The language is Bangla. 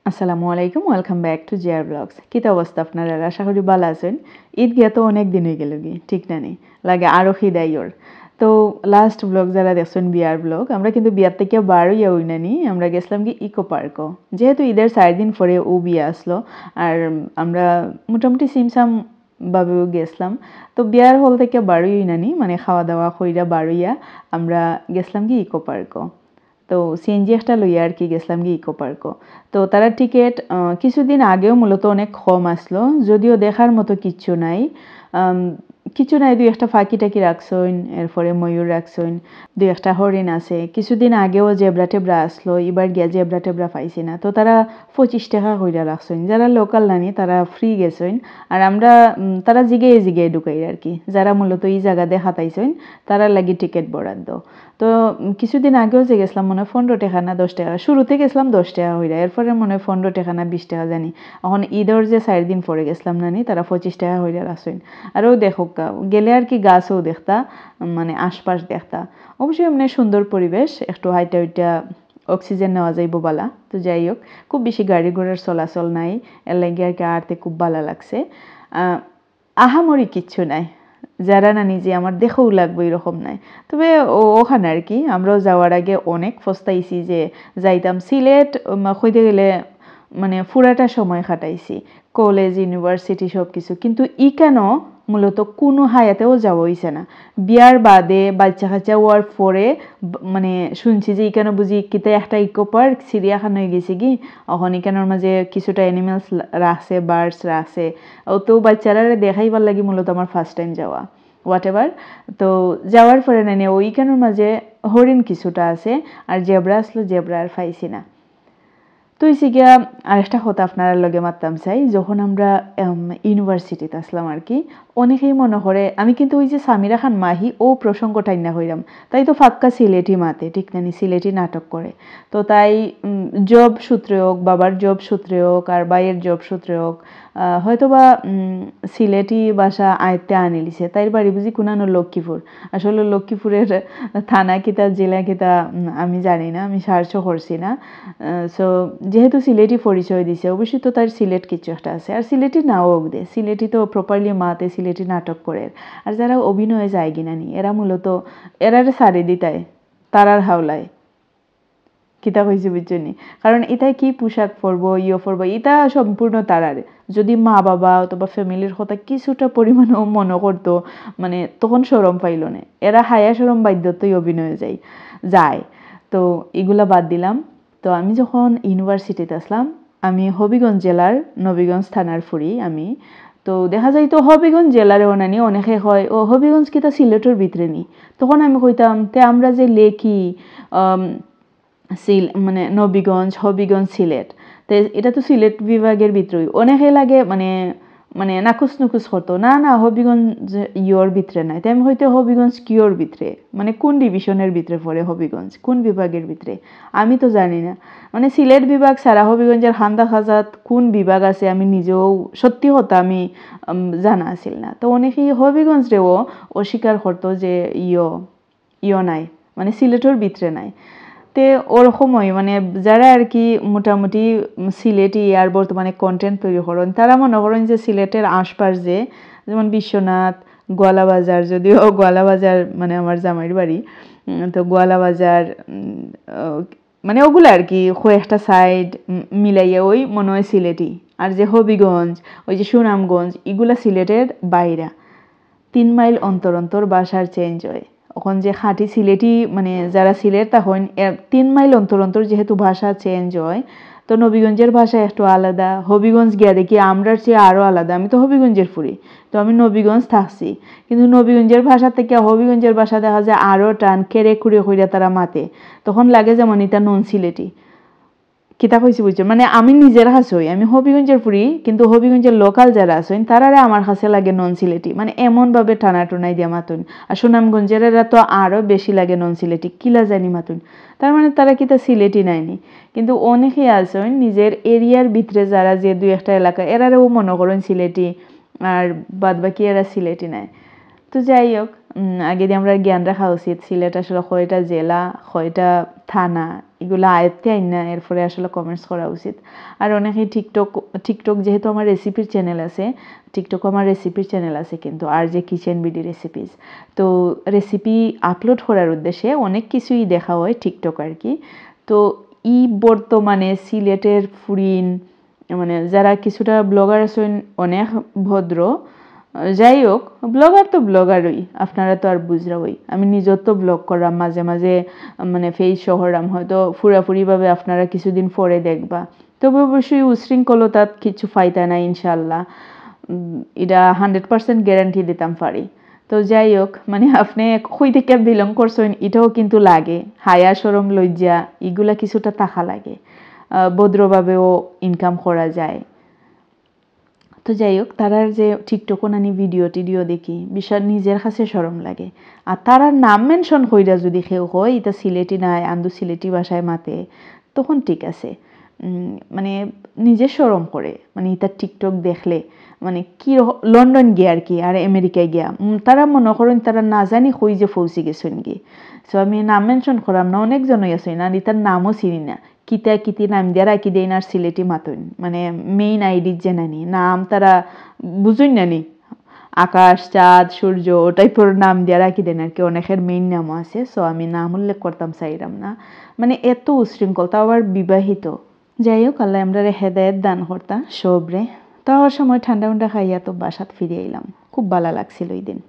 আসসালামু আলাইকুম, ওয়েলকাম ব্যাক টু জিয়ার ব্লগস। কিতা অবস্থা আপনারা? আশা করি ভালো আছেন। ঈদ গিয়া তো অনেক দিন হয়ে গেল কি ঠিক না নি লাগে আরো খিদাইয়র। তো লাস্ট ব্লগ যারা দেখছেন বিয়ার ব্লগ, আমরা কিন্তু বিয়ার থেকে বারোই হই না নি, আমরা গেছিলাম কি ইকো পার্কও, যেহেতু ঈদের 4 দিন পরে ও বিয়া আসলো। আর আমরা মোটামুটি সিমসাম ভাবেও গেছিলাম। তো বিয়ার হল থেকে বারোই হই না নি, মানে খাওয়া দাওয়া কইরা বারোইয়া আমরা গেছিলাম কি ইকো পার্কও। তো সিএনজি একটা লইয়া আর কি গেছিলাম কি ইকো পার্কও। তো তারা টিকিট কিছুদিন আগেও মূলত অনেক কম আসলো, যদিও দেখার মতো কিচ্ছু নাই। আম, কিছু নাই, দুই একটা ফাঁকি টাকি রাখছইন, এরপরে ময়ূর রাখছইন, দুই একটা হরিণ আছে। কিছুদিন আগেও জেব্রা টেব্রা আসলো, এবার গিয়া জেব্রা টেব্রা পাইছি না। তো তারা 25 টাকা কইরা রাখছইন, যারা লোকাল নানি তারা ফ্রি গেছইন। আর আমরা তারা জিগে জিগে ঢুকাই আর কি, যারা মূলত এই জায়গা দেখা তাইছইন তারা লাগি টিকিট বরাদ্দ। তো কিছুদিন আগেও যে গেছিলাম মনে হয় 15 টাকা না 10 টাকা, শুরুতে গেছিলাম 10 টাকা হইরা, এরপরে মনে হয় 15 টাকা না 20 টাকা জানি। এখন ঈদের যে 4 দিন পরে গেছিলাম নানি, তারা 25 টাকা হইরা আসেন। আরও দেখো গেলে আর কি গাছও দেখতা, মানে আশপাশ দেখতা। অবশ্যই এমনি সুন্দর পরিবেশ, একটু হাইটা হইটা অক্সিজেন নেওয়া যাইব বালা। তো যাই হোক, খুব বেশি গাড়ি ঘোড়ার চলাচল নাই, এর লাগে আর কি আরতে খুব ভালো লাগছে। আহামরি কিচ্ছু নাই, যারা না নিজে আমার দেখেও লাগবে এরকম নাই। তবে ওখানে আর কি আমরাও যাওয়ার আগে অনেক পস্তাইছি যে যাইতাম সিলেট, কইতে গেলে মানে পুরাটা সময় কাটাইছি, কলেজ ইউনিভার্সিটি সব কিছু, কিন্তু ই কেন মূলত কোনো হায়াতেও যাওয়া হইছে না। বিয়ার বাদে বাচ্চা কাচ্চা হওয়ার পরে মানে শুনছি যে ইকানো বুঝি কিতে একটা ইকো পার্ক চিড়িয়াখানা হয়ে গেছে কি, এখন ইকানোর মাঝে কিছুটা অ্যানিমেলস রাখছে, বার্ডস রাখছে। ও তো বাচ্চারা দেখাইবার লাগি মূলত আমার ফার্স্ট টাইম যাওয়া, হোয়াট এভার। তো যাওয়ার পরে না ওইখানের মাঝে হরিণ কিছুটা আছে, আর জেব্রা আসলো, জেব্রা আর পাইছি না। তো হইছে গিয়া আরেকটা কথা আপনার লগে মারতাম চাই, যখন আমরা ইউনিভার্সিটিতে আসলাম আর কি, অনেকেই মনে করে আমি কিন্তু ওই যে সামিরা খান মাহি ও প্রসঙ্গ টাইনা হইলাম, তাই তো ফাক্কা সিলেটি মাতে ঠিক নানি, সিলেটি নাটক করে। তো তাই জব সূত্রে হোক, বাবার জব সূত্রে হোক আর বাইয়ের জব সূত্রে হোক, হয়তোবা সিলেটি ভাষা আয়ত্তে আনি লিছে। তাই বাড়ি বুঝি কুনানো লক্ষ্মীপুর। আসলে লক্ষ্মীপুরের থানা কিতা জেলা কিতা আমি জানি না, আমি সার্চও করছি না। সো যেহেতু সিলেটি পরিচয় দিছে, অবশ্যই তো তার সিলেট কিছু একটা আছে। আর সিলেটি নাও হোক দে, সিলেটি তো প্রপারলি মাতে সিলেটি নাটক করে। আর যারা অভিনয়ে যায় কিনা নি, এরা মূলত এরার সারি দিতায় তারার হাওলায় কিতা কইছি বুঝছনি। কারণ এটাই কি পোশাক পরবো পরবো এটা সম্পূর্ণ তারার। যদি মা বাবা অথবা ফ্যামিলির কথা কিছুটা পরিমাণও মনে করতো, মানে তখন শরম পাইল না, এরা হায়া শরম বাধ্যতই অভিনয়ে যায়। তো এগুলা বাদ দিলাম। তো আমি যখন ইউনিভার্সিটিতে আসলাম, আমি হবিগঞ্জ জেলার নবীগঞ্জ থানার ফুরি আমি। তো দেখা যায় তো হবিগঞ্জ জেলারে অনানি অনেকে হয় ও হবিগঞ্জ কিতা সিলেটের ভিতরে নি। তখন আমি কইতাম তে আমরা যে লেখি মানে নবীগঞ্জ হবিগঞ্জ সিলেট, তো এটা তো সিলেট বিভাগের ভিতরেই। অনেকে লাগে মানে মানে নাকুচ নুকুচ করতো, না না হবিগঞ্জ ইয়োর ভিতরে নাই। তাই আমি হয়তো হবিগঞ্জ কিয়োর ভিতরে, মানে কোন ডিভিশনের ভিতরে পড়ে হবিগঞ্জ, কোন বিভাগের ভিতরে আমি তো জানি না। মানে সিলেট বিভাগ ছাড়া হবিগঞ্জের হান্দা খাজাত কোন বিভাগ আছে আমি নিজেও সত্যি কথা আমি জানা আছিল না। তো অনেকেই হবিগঞ্জ রেও অস্বীকার করতো যে ইয় নাই, মানে সিলেটের ভিতরে নাই। তে ওরকমই মানে যারা আর কি মোটামুটি সিলেটি আর বর্তমানে কন্টেন্ট তৈরি করেন, তারা মনে করেন যে সিলেটের আশপাশ যে, যেমন বিশ্বনাথ, গোয়ালাবাজার, যদিও গোয়ালাবাজার মানে আমার জামাইয়ের বাড়ি, তো গোয়ালাবাজার মানে ওগুলো আর কি কয়েকটা সাইড মিলাইয়া ওই মনে হয় সিলেটি। আর যে হবিগঞ্জ, ওই যে সুনামগঞ্জ, এগুলা সিলেটের বাইরা। 3 মাইল অন্তর অন্তর বাসার চেঞ্জ হয়। এখন যে খাঁটি সিলেটি মানে যারা সিলেট তখন 3 মাইল অন্তর অন্তর যেহেতু ভাষা চেঞ্জ হয়, তো নবীগঞ্জের ভাষা একটু আলাদা, হবিগঞ্জ গিয়া দেখি আমরার চেয়ে আরও আলাদা। আমি তো হবিগঞ্জের ফুরি, তো আমি নবীগঞ্জ থাকছি, কিন্তু নবীগঞ্জের ভাষা থেকে হবিগঞ্জের ভাষা দেখা যায় আরও টান কেড়ে কুড়ে কইরা তারা মাতে, তখন লাগে যেমন এটা নন সিলেটি। কিতা কইছি বুঝছো, মানে আমি নিজের কাছে হই আমি হবিগঞ্জের ফুরি, কিন্তু হবিগঞ্জের লোকাল যারা আছেন তারারে আমার কাছে লাগে নন সিলেটি, মানে এমন ভাবে টানা টুনাই দিয়া মাতুন। আর সুনামগঞ্জের এরা তো আরো বেশি লাগে নন সিলেটি, কিলা জানি মাতুন। তার মানে তারা কিতা সিলেটি নাইনি। কিন্তু অনেকেই আছেন নিজের এরিয়ার ভিতরে যারা যে দুই একটা এলাকা এরারেও মনে করেন সিলেটি, আর বাদ বাকি এরা সিলেটি নাই। তো যাই হোক, আগে দিয়ে আমরা জ্ঞান রাখা উচিত সিলেট আসলে কয়টা জেলা, কয়টা থানা, এগুলো আয়ত্তে আইন না, এরপরে আসলে কমেন্টস করা উচিত। আর অনেকেই টিকটক যেহেতু আমার রেসিপির চ্যানেল আছে, টিকটক আমার রেসিপির চ্যানেল আছে কিন্তু, আর যে কিচেন বিডি রেসিপিস, তো রেসিপি আপলোড করার উদ্দেশ্যে অনেক কিছুই দেখা হয় টিকটক আর কি। তো বর্তমানে সিলেটের ফুরিন মানে যারা কিছুটা ব্লগার আছেন অনেক ভদ্র, যাই হোক ব্লগার তো ব্লগারই, আপনারা তো আর বুঝরাওই, আমি নিজের তো ব্লগ করলাম মাঝে মাঝে, মানে ফেস শহরাম হয়তো ফুরাফুরিভাবে আপনারা কিছুদিন পরে দেখবা, তবে অবশ্যই উশৃঙ্খলতা কিছু ফাইতা না ইনশাল্লাহ, এটা 100% গ্যারান্টি দিতাম পারি। তো যাই হোক, মানে আপনি কই থেকে বিলং করছেন এটাও কিন্তু লাগে, হায়া শরম লজ্জা এগুলা কিছুটা টাকা লাগে, ভদ্রভাবেও ইনকাম করা যায়। তো যাই হোক, তারার যে টিকটকও নানি ভিডিও দেখি বিশাল নিজের কাছে শরম লাগে। আর তারার নাম মেনশন কইরা যদি কেউ হয় এটা সিলেটি নাই, আন্দু সিলেটি ভাষায় মাতে, তখন ঠিক আছে। মানে নিজে শরম করে, মানে এটা টিকটক দেখলে মানে কি লন্ডন গিয়া আর কি, আর আমেরিকায় গিয়া তারা মনে করেন তারা না জানি কই যে পৌঁছে গেছেন গিয়ে। সো আমি নাম মেনশন করাম না, অনেকজনই আছে না, তার নামও চিনি না, কিতি নাম দিয়া রাখি দেন আর সিলেটি মাতুন, মানে মেইন আইডির যে নানি নাম তারা বুঝুন নানি, আকাশ চাঁদ সূর্য টাইপের নাম দিয়া রাখি দেন আর কি, অনেকের মেইন নামও আছে। সো আমি নাম উল্লেখ করতাম চাইলাম না, মানে এত উশৃঙ্খল, তাও আবার বিবাহিত। যাই হোক, আল্লাহ আমরা হেদায়েত দান করতা সবরে। তাও সময় ঠান্ডা খাইয়া তো বাসাত ফিরে এলাম, খুব ভালো লাগছিল ওই দিন।